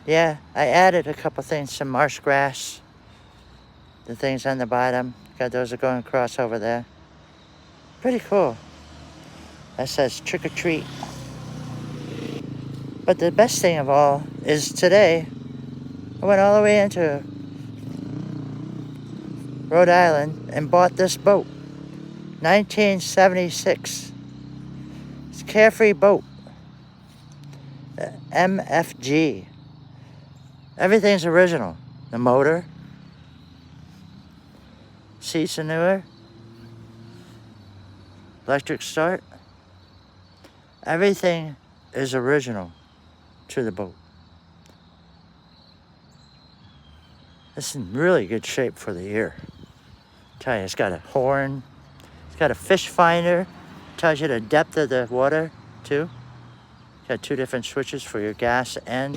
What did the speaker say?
Yeah, I added a couple things, some marsh grass. The things on the bottom. Got those are going across over there. Pretty cool. That says trick or treat. But the best thing of all is today, I went all the way into Rhode Island and bought this boat. 1976. It's a Carefree boat. MFG. Everything's original. The motor. Seats are newer. Electric start. Everything is original to the boat. It's in really good shape for the year. Tell you, it's got a horn. It's got a fish finder. Tells you the depth of the water, too. Got two different switches for your gas and